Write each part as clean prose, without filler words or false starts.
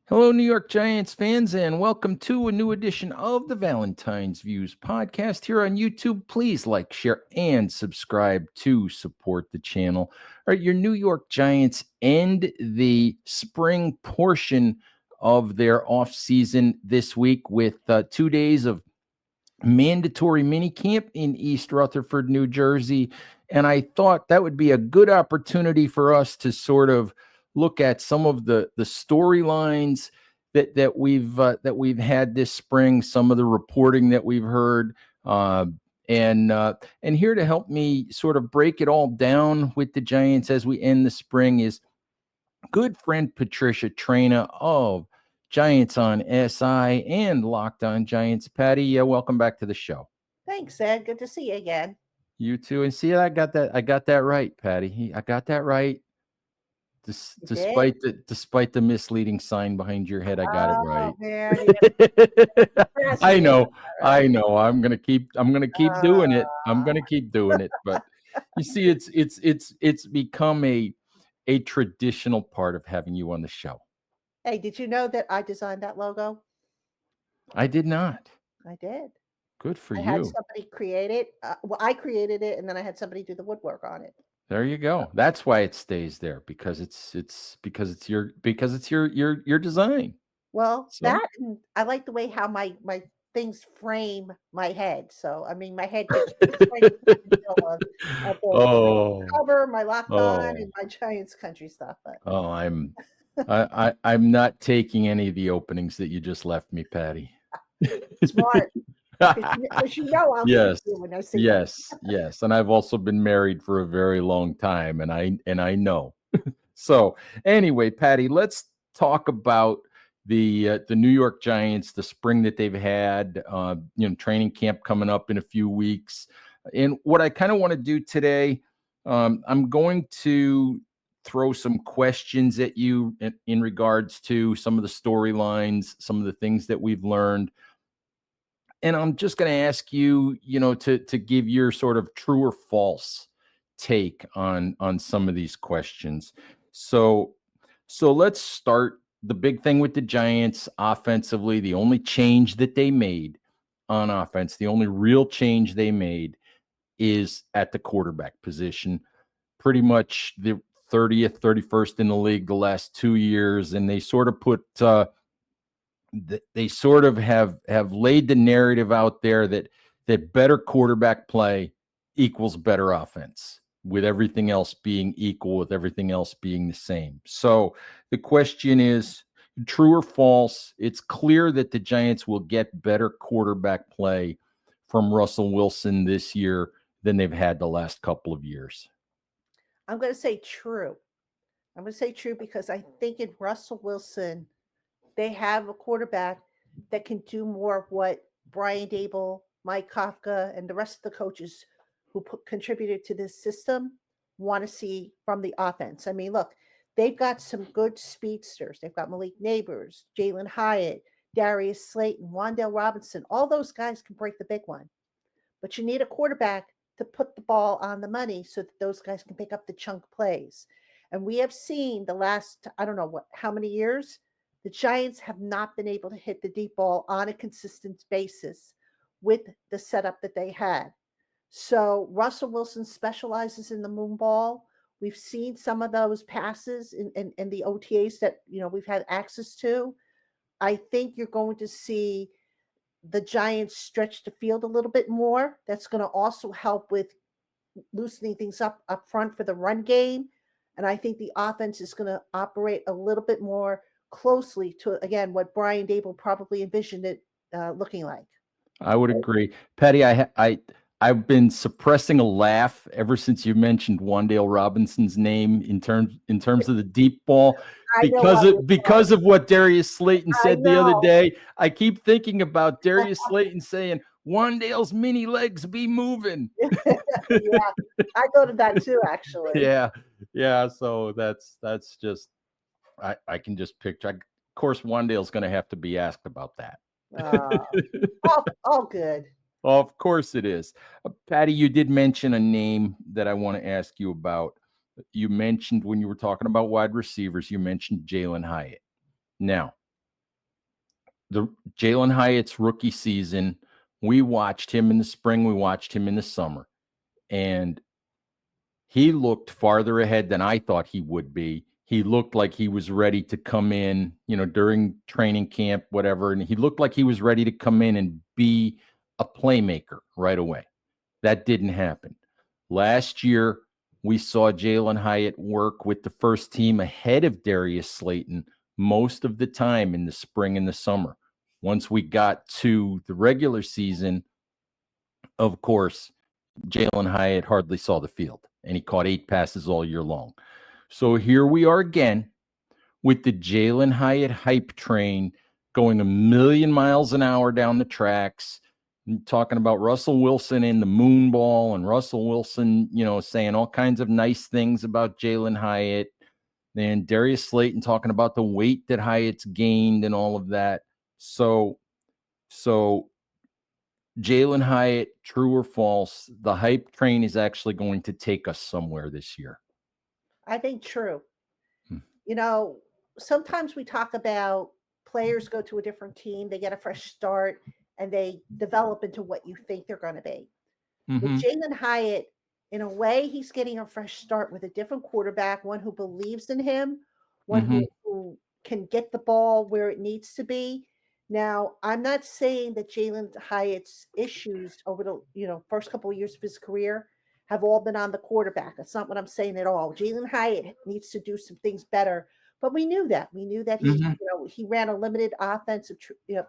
Hello, New York Giants fans, and welcome to a new edition of the Valentine's Views podcast here on YouTube. Please like, share, and subscribe to support the channel. All right, your New York Giants end the spring portion of their offseason this week with 2 days of mandatory mini camp in East Rutherford, New Jersey. And I thought that would be a good opportunity for us to sort of look at some of the storylines that we've had this spring, some of the reporting that we've heard, and here to help me sort of break it all down with the Giants as we end the spring is good friend Patricia Traina of Giants on SI and Locked On Giants. Patty, welcome back to the show. Thanks, Ed. Good to see you again. You too. And see, I got that right, Patty. I got that right. Despite the misleading sign behind your head, I got it right. Man, I know. I'm gonna keep doing it. I'm gonna keep doing it. But you see, it's become a traditional part of having you on the show. Hey, did you know that I designed that logo? I did not. I did. Good for I you. had somebody create it. Well, I created it, and then I had somebody do the woodwork on it. There you go. That's why it stays there, because it's your design. Well, so that and I like the way how my things frame my head. So I mean, my head gets of the cover, my Locked On, and my Giants country stuff. But. I'm not taking any of the openings that you just left me, Patty. Smart. Because you know I'm yes, when I see yes. And I've also been married for a very long time, and I know. So anyway, Patty, let's talk about the New York Giants, the spring that they've had, training camp coming up in a few weeks. And what I kind of want to do today, I'm going to throw some questions at you in regards to some of the storylines, some of the things that we've learned. And I'm just going to ask you, to give your sort of true or false take on some of these questions. So let's start. The big thing with the Giants offensively, the only change that they made on offense, the only real change they made is at the quarterback position. Pretty much the 30th, 31st in the league the last 2 years, and they sort of put they sort of have laid the narrative out there that better quarterback play equals better offense, with everything else being equal, with everything else being the same. So the question is, true or false? It's clear that the Giants will get better quarterback play from Russell Wilson this year than they've had the last couple of years. I'm going to say true. I'm going to say true because I think in Russell Wilson, they have a quarterback that can do more of what Brian Dable, Mike Kafka, and the rest of the coaches who contributed to this system want to see from the offense. I mean, look, they've got some good speedsters. They've got Malik Neighbors, Jaylen Hyatt, Darius Slayton, Wan'Dale Robinson. All those guys can break the big one. But you need a quarterback to put the ball on the money so that those guys can pick up the chunk plays. And we have seen the last, I don't know how many years, the Giants have not been able to hit the deep ball on a consistent basis with the setup that they had. So Russell Wilson specializes in the moon ball. We've seen some of those passes in the OTAs that we've had access to. I think you're going to see the Giants stretch the field a little bit more. That's going to also help with loosening things up front for the run game. And I think the offense is going to operate a little bit more closely to, again, what Brian Dable probably envisioned it looking like. I would agree. Patty, I've been suppressing a laugh ever since you mentioned Wan'Dale Robinson's name in terms of the deep ball because of what Darius Slayton said the other day. I keep thinking about Darius Slayton saying, "Wan'Dale's mini legs be moving." Yeah, I go to that too, actually. Yeah. So that's just I can just picture. Of course, Wan'Dale's going to have to be asked about that. All good. Of course it is. Patty, you did mention a name that I want to ask you about. You mentioned when you were talking about wide receivers, you mentioned Jaylen Hyatt. Now, the Jaylen Hyatt's rookie season, we watched him in the spring, we watched him in the summer, and he looked farther ahead than I thought he would be. He looked like he was ready to come in, during training camp, whatever, and he looked like he was ready to come in and be a playmaker right away. That didn't happen. Last year, we saw Jaylen Hyatt work with the first team ahead of Darius Slayton most of the time in the spring and the summer. Once we got to the regular season, of course, Jaylen Hyatt hardly saw the field, and he caught 8 passes all year long. So here we are again with the Jaylen Hyatt hype train going a million miles an hour down the tracks, talking about Russell Wilson in the moon ball, and Russell Wilson, saying all kinds of nice things about Jaylen Hyatt, and Darius Slayton talking about the weight that Hyatt's gained and all of that. So Jaylen Hyatt, true or false, the hype train is actually going to take us somewhere this year. I think true. Hmm. Sometimes we talk about players go to a different team, they get a fresh start, and they develop into what you think they're going to be. With Jaylen Hyatt, in a way, he's getting a fresh start with a different quarterback, one who believes in him, one who can get the ball where it needs to be. Now, I'm not saying that Jaylen Hyatt's issues over the first couple of years of his career have all been on the quarterback. That's not what I'm saying at all. Jaylen Hyatt needs to do some things better, but we knew that. We knew that he ran a limited offensive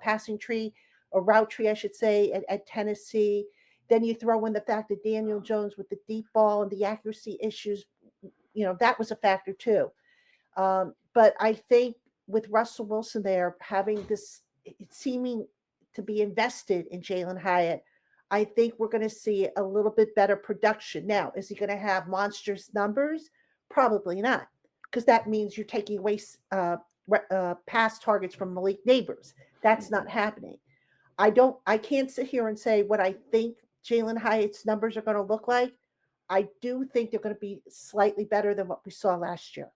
passing tree, or route tree, I should say, at Tennessee. Then you throw in the fact that Daniel Jones with the deep ball and the accuracy issues, that was a factor too. But I think with Russell Wilson there having this seeming to be invested in Jaylen Hyatt, I think we're going to see a little bit better production. Now, is he going to have monstrous numbers? Probably not, because that means you're taking away pass targets from Malik Neighbors. That's not happening. I can't sit here and say what I think Jaylen Hyatt's numbers are going to look like. I do think they're going to be slightly better than what we saw last year.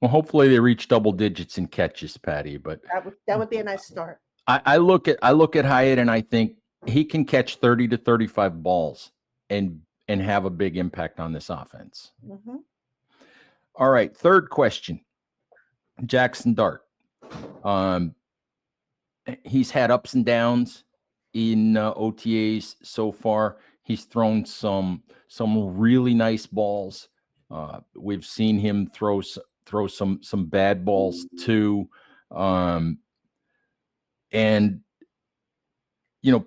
Well, hopefully they reach double digits in catches, Patty. But that would be a nice start. I look at Hyatt and I think he can catch 30 to 35 balls and have a big impact on this offense. All right, third question. Jackson Dart. He's had ups and downs in OTAs so far. He's thrown some really nice balls. We've seen him throw some bad balls too. And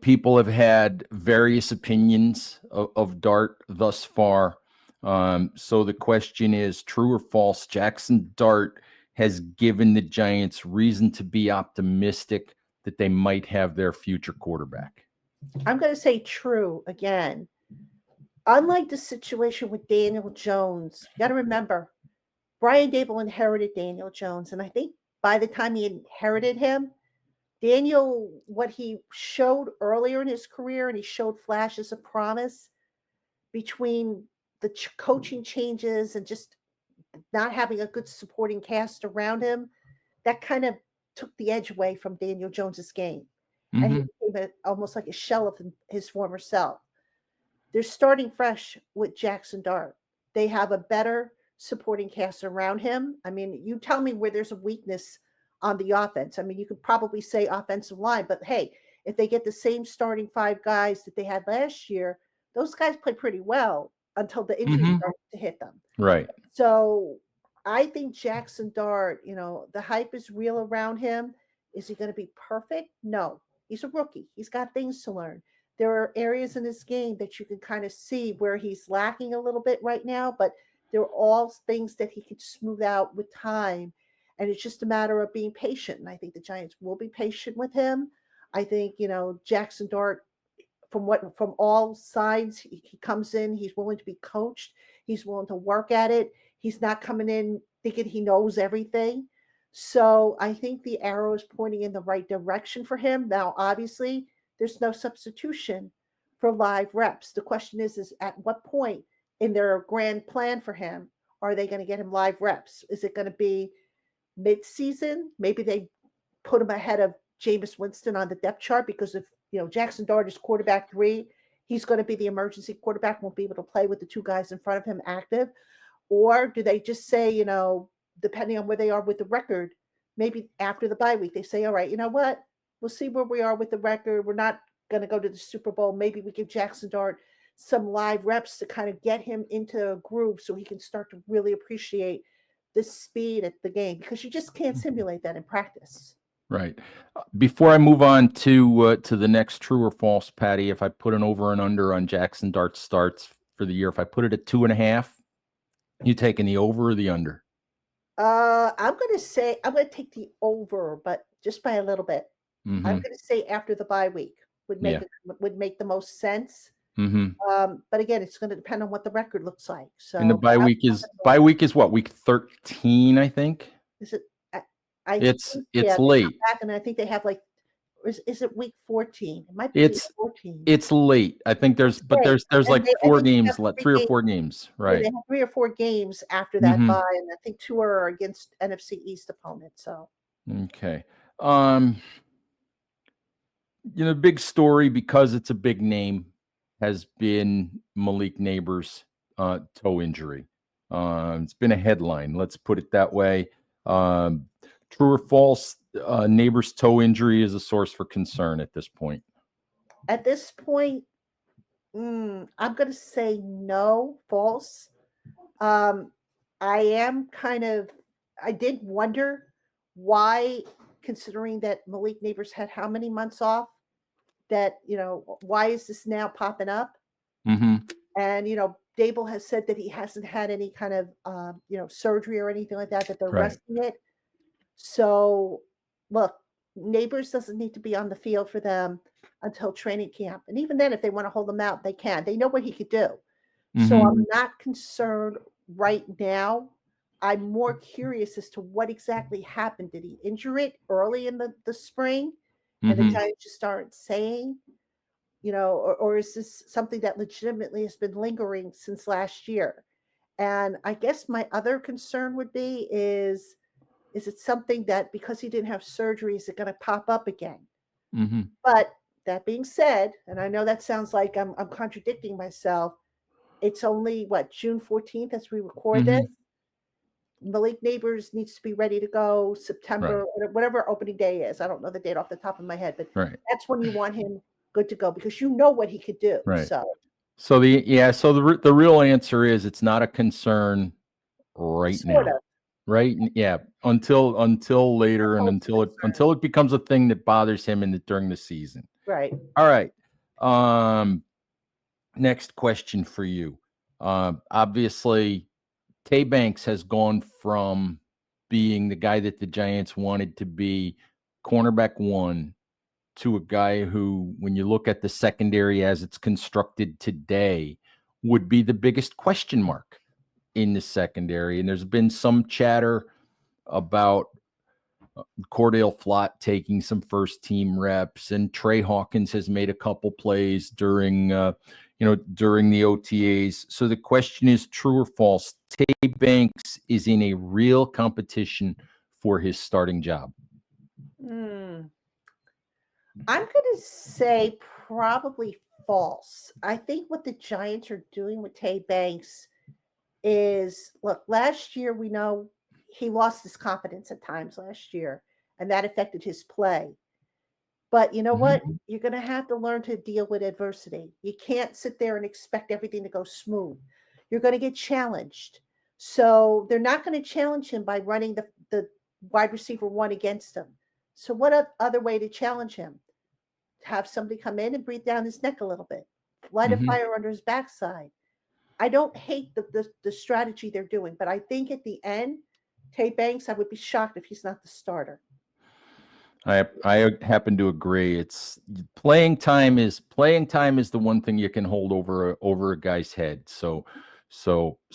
people have had various opinions of Dart thus far. So the question is, true or false, Jackson Dart has given the Giants reason to be optimistic that they might have their future quarterback? I'm going to say true again. Unlike the situation with Daniel Jones, you got to remember, Brian Dable inherited Daniel Jones. And I think by the time he inherited him, Daniel, what he showed earlier in his career, and he showed flashes of promise between the coaching changes and just not having a good supporting cast around him, that kind of took the edge away from Daniel Jones's game. And he became almost like a shell of his former self. They're starting fresh with Jackson Dart. They have a better supporting cast around him. I mean, you tell me where there's a weakness on the offense. I mean, you could probably say offensive line, but hey, if they get the same starting 5 guys that they had last year, those guys play pretty well until the injuries start to hit them. Right. So I think Jackson Dart, the hype is real around him. Is he going to be perfect? No. He's a rookie. He's got things to learn. There are areas in his game that you can kind of see where he's lacking a little bit right now, but they're all things that he could smooth out with time. And it's just a matter of being patient. And I think the Giants will be patient with him. I think, Jackson Dart, from all sides, he comes in, he's willing to be coached. He's willing to work at it. He's not coming in thinking he knows everything. So I think the arrow is pointing in the right direction for him. Now, obviously, there's no substitution for live reps. The question is at what point in their grand plan for him are they going to get him live reps? Is it going to be mid-season? Maybe they put him ahead of Jameis Winston on the depth chart because if Jackson Dart is quarterback 3, he's going to be the emergency quarterback, won't be able to play with the 2 guys in front of him active? Or do they just say, depending on where they are with the record, maybe after the bye week, they say, all right, you know what? We'll see where we are with the record. We're not going to go to the Super Bowl. Maybe we give Jackson Dart some live reps to kind of get him into a groove so he can start to really appreciate the speed at the game, because you just can't simulate that in practice. Right. Before I move on to the next true or false, Patty, if I put an over and under on Jackson Dart starts for the year, if I put it at 2.5, you taking the over or the under? I'm going to take the over, but just by a little bit. Mm-hmm. I'm going to say after the bye week would make the most sense. Mm-hmm. But again, it's going to depend on what the record looks like. So, and the bye week is what, week 13, I think. Is it? It's late. Back, and I think they have is it week 14? It might be week 14. It's late. I think there's like 4 games left, 3 or 4 games, right? They have 3 or 4 games after that bye, and I think 2 are against NFC East opponents. So okay, big story, because it's a big name, has been Malik Neighbors' toe injury. It's been a headline, let's put it that way. True or false, Neighbors' toe injury is a source for concern at this point? At this point, I'm going to say no, false. I did wonder why, considering that Malik Neighbors had how many months off, that, why is this now popping up? Mm-hmm. And, Dable has said that he hasn't had any kind of, surgery or anything like that they're resting it. So, look, Neighbors doesn't need to be on the field for them until training camp. And even then, if they want to hold him out, they can. They know what he could do. Mm-hmm. So I'm not concerned right now. I'm more curious as to what exactly happened. Did he injure it early in the spring? And the Giants just aren't saying, or is this something that legitimately has been lingering since last year? And I guess my other concern would be is it something that because he didn't have surgery, is it going to pop up again? Mm-hmm. But that being said, and I know that sounds like I'm contradicting myself, it's only June 14th as we record this. Malik Neighbors needs to be ready to go September, whatever opening day is. I don't know the date off the top of my head, but that's when you want him good to go, because you know what he could do. Right. So the real answer is it's not a concern now. Right? Yeah. Until later, and until it becomes a thing that bothers him during the season. Right. All right. Next question for you. Obviously, Tay Banks has gone from being the guy that the Giants wanted to be, cornerback 1, to a guy who, when you look at the secondary as it's constructed today, would be the biggest question mark in the secondary. And there's been some chatter about Cordell Flott taking some first team reps, and Trey Hawkins has made a couple plays during the OTAs. So the question is, true or false, Tay Banks is in a real competition for his starting job? I'm going to say probably false. I think what the Giants are doing with Tay Banks is, look, last year we know he lost his confidence at times last year, and that affected his play. But you know what? You're going to have to learn to deal with adversity. You can't sit there and expect everything to go smooth. You're going to get challenged. So they're not going to challenge him by running the wide receiver 1 against him. So what other way to challenge him? Have somebody come in and breathe down his neck a little bit, light a fire under his backside. I don't hate the strategy they're doing, but I think at the end, Tay Banks, I would be shocked if he's not the starter. I happen to agree. It's playing time is the one thing you can hold over a guy's head. So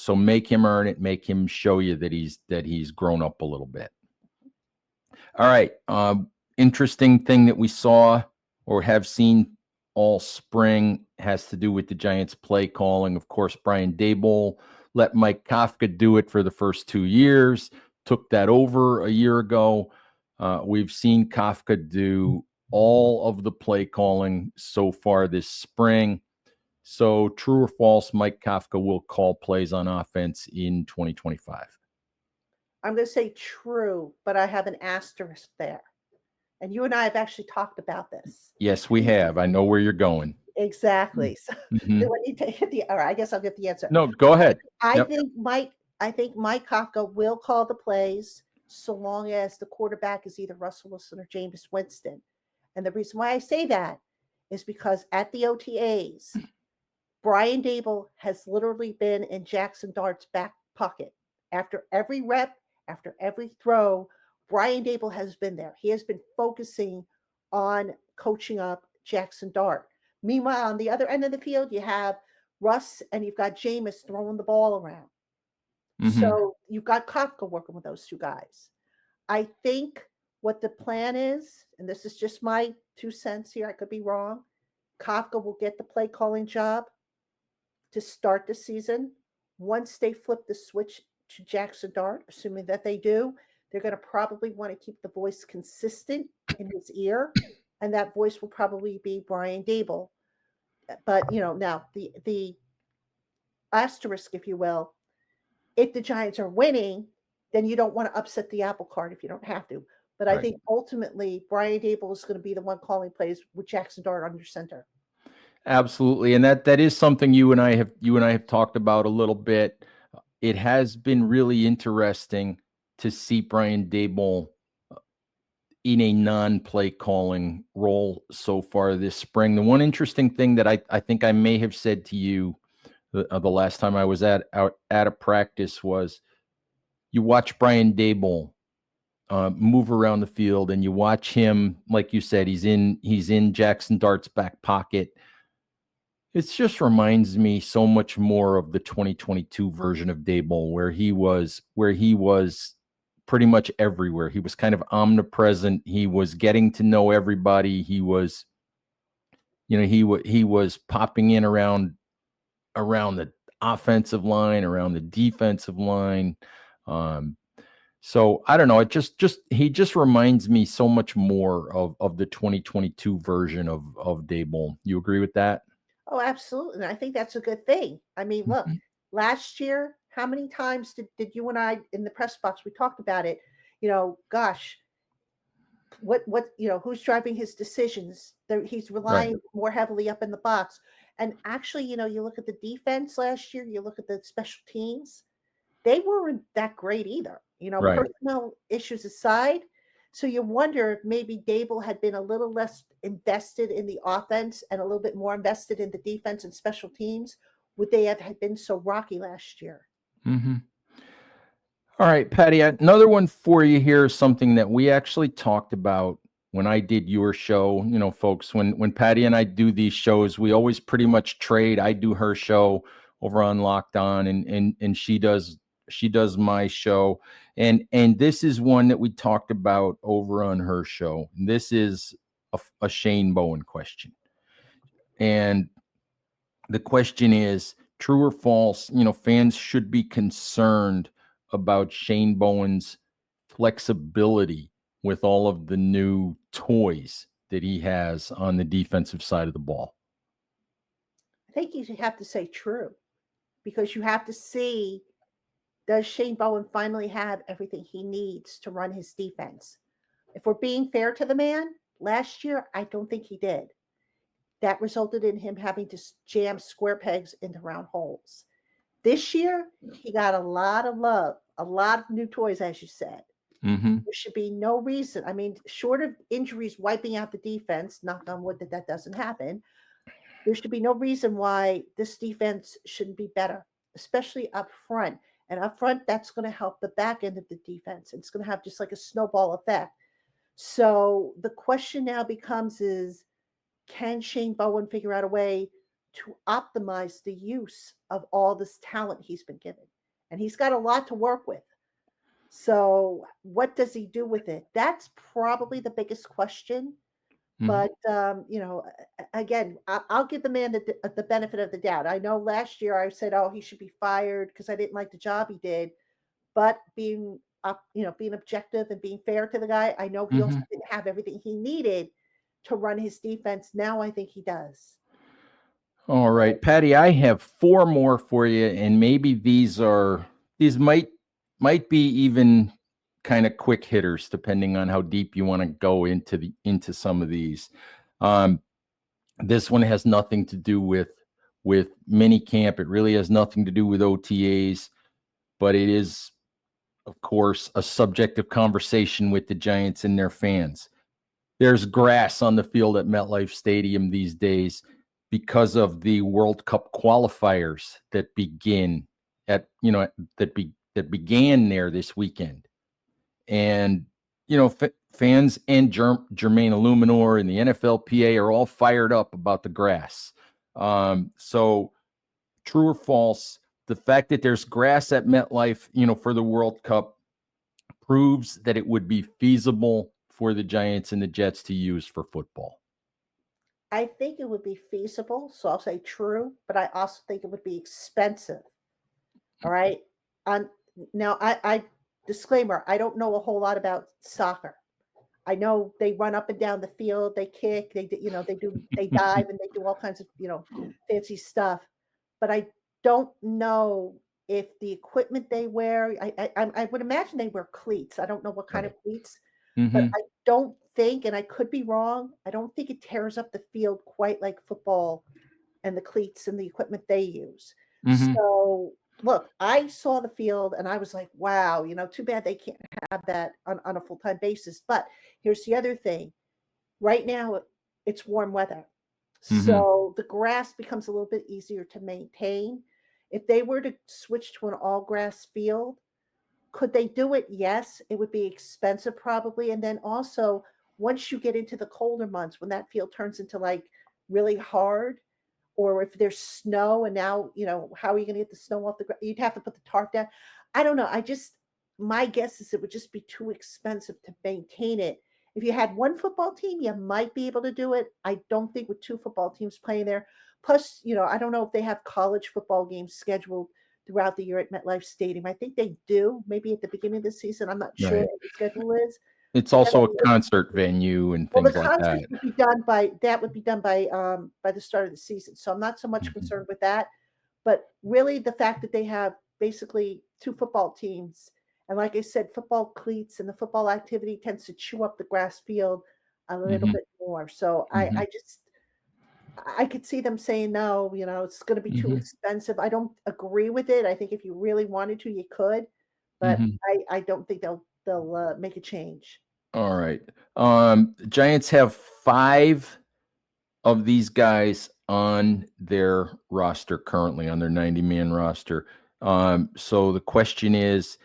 make him earn it, make him show you that he's grown up a little bit. All right. Interesting thing that we saw or have seen all spring has to do with the Giants play calling. Of course, Brian Dable let Mike Kafka do it for the first 2 years, took that over a year ago. We've seen Kafka do all of the play calling so far this spring. So, true or false, Mike Kafka will call plays on offense in 2025. I'm going to say true, but I have an asterisk there. And you and I have actually talked about this. Yes, we have. I know where you're going. Exactly. So Mm-hmm. do I need to hit the? All right, I guess I'll get the answer. No, go ahead. I Yep. think Mike. I think Mike Kafka will call the plays so long as the quarterback is either Russell Wilson or Jameis Winston. And the reason why I say that is because at the OTAs, Brian Dable has literally been in Jackson Dart's back pocket. After every rep, after every throw, Brian Dable has been there. He has been focusing on coaching up Jackson Dart. Meanwhile, on the other end of the field, you have Russ and you've got Jameis throwing the ball around. Mm-hmm. So you've got Kafka working with those two guys. I think what the plan is, and this is just my 2 cents here, I could be wrong. Kafka will get the play calling job to start the season. Once they flip the switch to Jackson Dart, assuming that they do, they're going to probably want to keep the voice consistent in his ear, and that voice will probably be Brian Dable. But now the asterisk, if you will, if the Giants are winning, then you don't want to upset the apple cart if you don't have to. But I think ultimately Brian Dable is going to be the one calling plays with Jackson Dart under center. Absolutely, and that is something you and I have talked about a little bit. It has been really interesting to see Brian Dable in a non-play calling role so far this spring. The one interesting thing that I think I may have said to you the last time I was out at a practice was, you watch Brian Dable move around the field, and you watch him, like you said, he's in Jackson Dart's back pocket. It just reminds me so much more of the 2022 version of Dable, where he was pretty much everywhere. He was kind of omnipresent. He was getting to know everybody. He was, he was popping in around the offensive line, around the defensive line. So I don't know. It he just reminds me so much more of the 2022 version of Dable. You agree with that? Oh, absolutely. And I think that's a good thing. I mean, look, last year, how many times did you and I in the press box, we talked about it, gosh, what, who's driving his decisions? He's relying more heavily up in the box. And actually, you look at the defense last year, you look at the special teams, they weren't that great either. Personnel issues aside. So you wonder if maybe Dable had been a little less invested in the offense and a little bit more invested in the defense and special teams. Would they have been so rocky last year? Mm-hmm. All right, Patty, another one for you here is something that we actually talked about when I did your show. Folks, when Patty and I do these shows, we always pretty much trade. I do her show over on Locked On, and she does my show. And this is one that we talked about over on her show. This is a Shane Bowen question. And the question is, true or false, fans should be concerned about Shane Bowen's flexibility with all of the new toys that he has on the defensive side of the ball. I think you have to say true, because you have to see, does Shane Bowen finally have everything he needs to run his defense? If we're being fair to the man, last year, I don't think he did. That resulted in him having to jam square pegs into round holes. This year, he got a lot of love, a lot of new toys, as you said. Mm-hmm. There should be no reason. I mean, short of injuries wiping out the defense, knock on wood that doesn't happen, there should be no reason why this defense shouldn't be better, especially up front. And up front, that's going to help the back end of the defense. It's going to have just like a snowball effect. So the question now becomes is, can Shane Bowen figure out a way to optimize the use of all this talent he's been given? And he's got a lot to work with. So what does he do with it? That's probably the biggest question. Mm-hmm. But, again, I'll give the man the benefit of the doubt. I know last year I said, oh, he should be fired because I didn't like the job he did. But being being objective and being fair to the guy. I know he also Mhm. didn't have everything he needed to run his defense. Now I think he does. All right, Patty, I have four more for you, and maybe these might be even kind of quick hitters, depending on how deep you want to go into some of these. Um, this one has nothing to do with mini camp. It really has nothing to do with OTAs, but it is, of course, a subject of conversation with the Giants and their fans. There's grass on the field at MetLife Stadium these days because of the World Cup qualifiers that begin at that began there this weekend. And fans and Jermaine Illuminor and the NFLPA are all fired up about the grass. So true or false, the fact that there's grass at MetLife, for the World Cup proves that it would be feasible for the Giants and the Jets to use for football. I think it would be feasible, so I'll say true, but I also think it would be expensive. All right. Um, Now I disclaimer, I don't know a whole lot about soccer. I know they run up and down the field, they kick, they dive and they do all kinds of, fancy stuff. But I don't know if the equipment they wear, I would imagine they wear cleats. I don't know what kind of Right. cleats, but Mm-hmm. I don't think, and I could be wrong, I don't think it tears up the field quite like football and the cleats and the equipment they use. Mm-hmm. So, look, I saw the field and I was like, wow, too bad they can't have that on a full time basis. But here's the other thing right now, it's warm weather. Mm-hmm. So the grass becomes a little bit easier to maintain. If they were to switch to an all grass field, could they do it? Yes, it would be expensive probably. And then also, once you get into the colder months, when that field turns into like really hard, or if there's snow and now, how are you going to get the snow off the ground? You'd have to put the tarp down. I don't know. My guess is it would just be too expensive to maintain it. If you had one football team, you might be able to do it. I don't think with two football teams playing there. Plus, I don't know if they have college football games scheduled throughout the year at MetLife Stadium. I think they do, maybe at the beginning of the season. I'm not sure Right. what the schedule is. It's But then also a concert venue and well, the things like concerts that. would be done by the start of the season. So I'm not so much Mhm. concerned with that. But really the fact that they have basically two football teams, and like I said, football cleats and the football activity tends to chew up the grass field a little Mhm. bit more. So Mhm. I could see them saying no, it's going to be too Mhm. expensive. I don't agree with it. I think if you really wanted to, you could, but Mhm. I don't think they'll make a change. All right. Giants have five of these guys on their roster currently, on their 90-man roster. So the question is,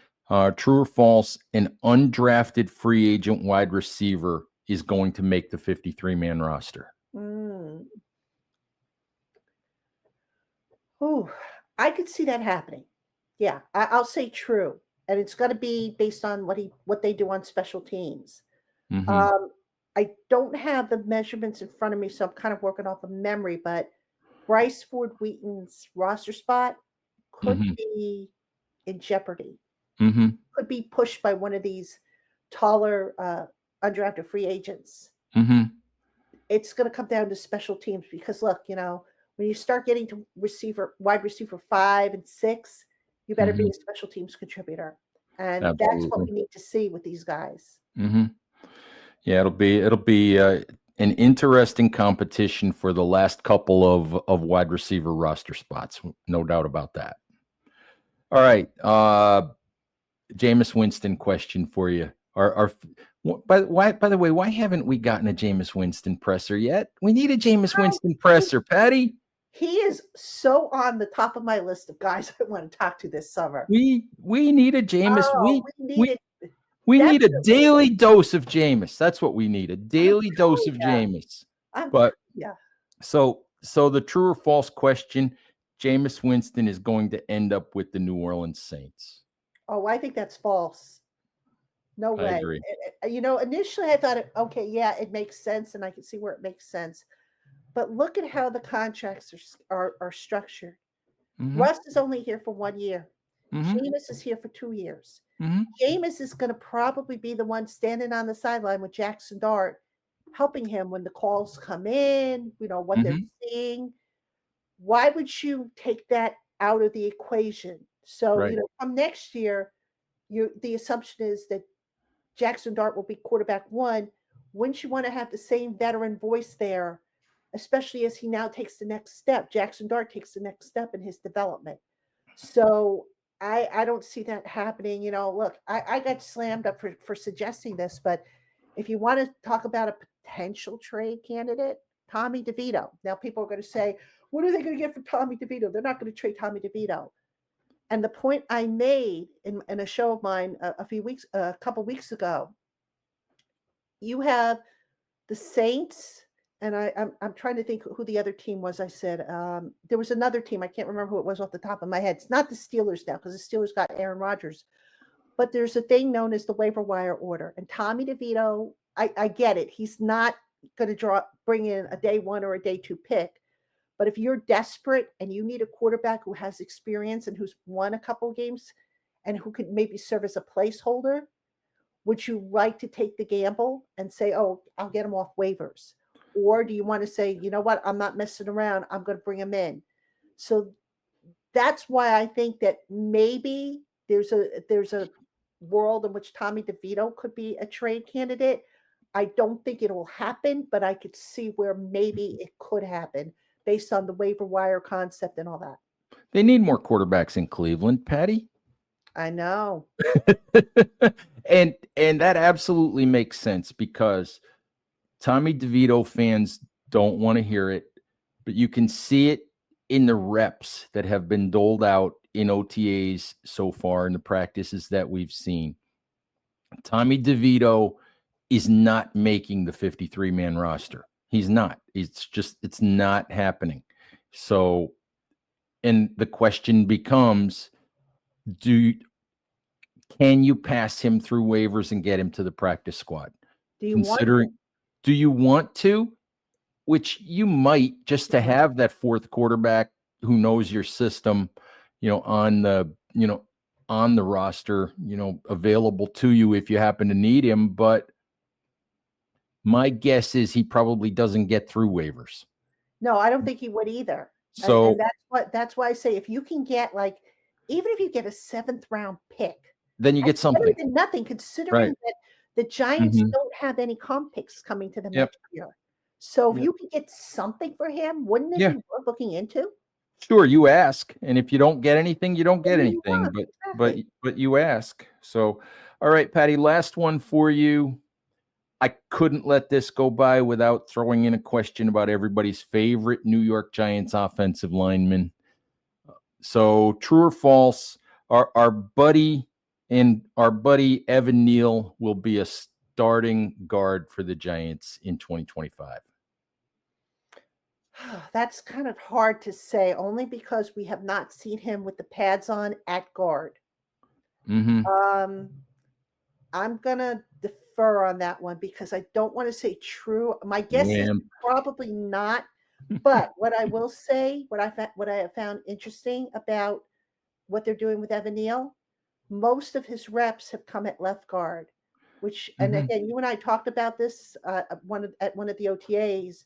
true or false, an undrafted free agent wide receiver is going to make the 53-man roster. Mm. Ooh, I could see that happening. Yeah, I'll say true, and it's got to be based on what they do on special teams. Hmm. Um, I don't have the measurements in front of me, so I'm kind of working off of memory. But Bryce Ford Wheaton's roster spot could Hmm. be in jeopardy. Hmm. Could be pushed by one of these taller undrafted free agents. Hmm. It's going to come down to special teams because look, when you start getting to wide receiver 5 and 6, you better be Hmm. a special teams contributor, and that's what Absolutely. we need to see with these guys. Hmm. Yeah, it'll be an interesting competition for the last couple of wide receiver roster spots, no doubt about that. All right, Jameis Winston question for you. By the way, why haven't we gotten a Jameis Winston presser yet? We need a Jameis Oh, Winston presser, Patty. he is so on the top of my list of guys I want to talk to this summer. We need a Jameis. Oh, we need We it we need a desperately. daily dose of Jameis. That's what we need. A I'm daily dose telling of you. Jameis. I'm But Yeah. so the true or false question, Jameis Winston is going to end up with the New Orleans Saints. Oh, I think that's false. No I way. agree. Initially I thought, okay, yeah, it makes sense, and I can see where it makes sense. But look at how the contracts are structured. Hmm. Russ is only here for 1 year. Mm-hmm. Jameis is here for 2 years. Mm-hmm. Jameis is going to probably be the one standing on the sideline with Jackson Dart, helping him when the calls come in, what they're Mm-hmm. seeing. Why would you take that out of the equation? So, Right. from next year, the assumption is that Jackson Dart will be quarterback one. Wouldn't you want to have the same veteran voice there, especially as he now takes the next step? Jackson Dart takes the next step in his development. So I don't see that happening. Look, I got slammed up for suggesting this, but if you want to talk about a potential trade candidate, Tommy DeVito. Now people are going to say, what are they going to get for Tommy DeVito? They're not going to trade Tommy DeVito. And the point I made in a show of mine a couple weeks ago, you have the Saints, and I'm trying to think who the other team was. I said there was another team. I can't remember who it was off the top of my head. It's not the Steelers now because the Steelers got Aaron Rodgers, but there's a thing known as the waiver wire order. And Tommy DeVito, I get it. He's not going to bring in a day one or a day two pick. But if you're desperate and you need a quarterback who has experience and who's won a couple games and who could maybe serve as a placeholder, would you like to take the gamble and say, oh, I'll get him off waivers? Or do you want to say, you know what, I'm not messing around, I'm going to bring him in? So that's why I think that maybe there's a world in which Tommy DeVito could be a trade candidate. I don't think it will happen, but I could see where maybe it could happen based on the waiver wire concept and all that. They need more quarterbacks in Cleveland, Patty. I know. and that absolutely makes sense because Tommy DeVito fans don't want to hear it, but you can see it in the reps that have been doled out in OTAs so far in the practices that we've seen. Tommy DeVito is not making the 53-man roster. He's not. It's not happening. So, and the question becomes, can you pass him through waivers and get him to the practice squad? Do you want to? Which you might, just to have that fourth quarterback who knows your system, on the roster, available to you if you happen to need him. But my guess is he probably doesn't get through waivers. No, I don't think he would either. So and that's why I say if you can get even if you get a 7th round pick, then you get something. Better than nothing, considering that the Giants don't have any comp picks coming to them next year. So if you could get something for him, wouldn't it be worth looking into? Sure, you ask, and if you don't get anything, you don't get anything. But you ask. So, all right, Patty, last one for you. I couldn't let this go by without throwing in a question about everybody's favorite New York Giants offensive lineman. So, true or false? Our buddy Evan Neal will be a starting guard for the Giants in 2025. That's kind of hard to say, only because we have not seen him with the pads on at guard. Mm-hmm. I'm gonna defer on that one because I don't want to say true. My guess is probably not. But what I will say, what I have found interesting about what they're doing with Evan Neal, most of his reps have come at left guard, and again, you and I talked about this at one of the OTAs.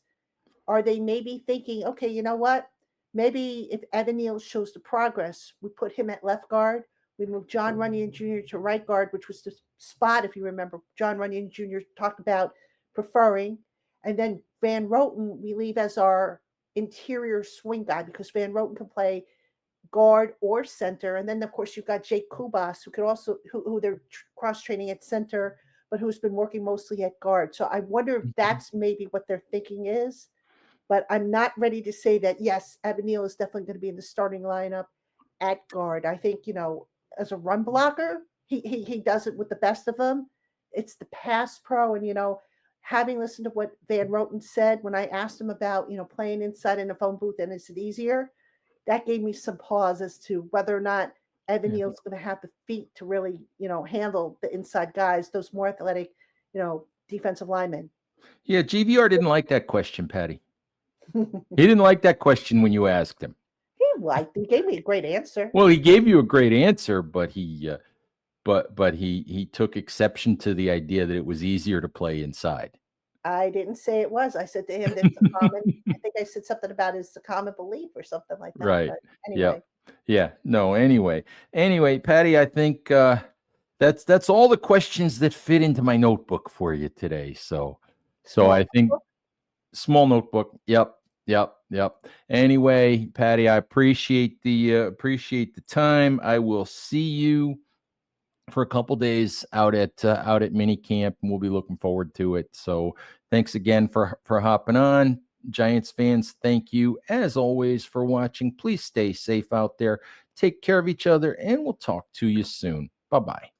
Are they maybe thinking, okay, you know what? Maybe if Evan Neal shows the progress, we put him at left guard. We move John Runyon Jr. to right guard, which was the spot, if you remember, John Runyon Jr. talked about preferring. And then Van Roten, we leave as our interior swing guy because Van Roten can play guard or center. And then, of course, you've got Jake Kubas, who could also, who they're cross-training at center, but who's been working mostly at guard. So I wonder if that's maybe what their thinking is. But I'm not ready to say that, yes, Evan Neal is definitely going to be in the starting lineup at guard. I think, as a run blocker, he does it with the best of them. It's the pass pro. And, having listened to what Van Roten said when I asked him about, playing inside in a phone booth and is it easier, that gave me some pause as to whether or not Evan Neal's going to have the feet to really, handle the inside guys, those more athletic, defensive linemen. Yeah, GVR didn't like that question, Patty. He didn't like that question when you asked him. He Well, I think he gave me a great answer. Well, he gave you a great answer, but he took exception to the idea that it was easier to play inside. I didn't say it was. I said to him, "That's a common." I think I said something about it's a common belief or something like that. Right. But Yep. anyway, Yeah. No, anyway, Patty, I think that's all the questions that fit into my notebook for you today. So small. I think small notebook. Yep. Yep. Anyway, Patty, I appreciate the time. I will see you for a couple days out at mini camp, and we'll be looking forward to it. So thanks again for hopping on. Giants fans, thank you as always for watching. Please stay safe out there. Take care of each other, and we'll talk to you soon. Bye-bye.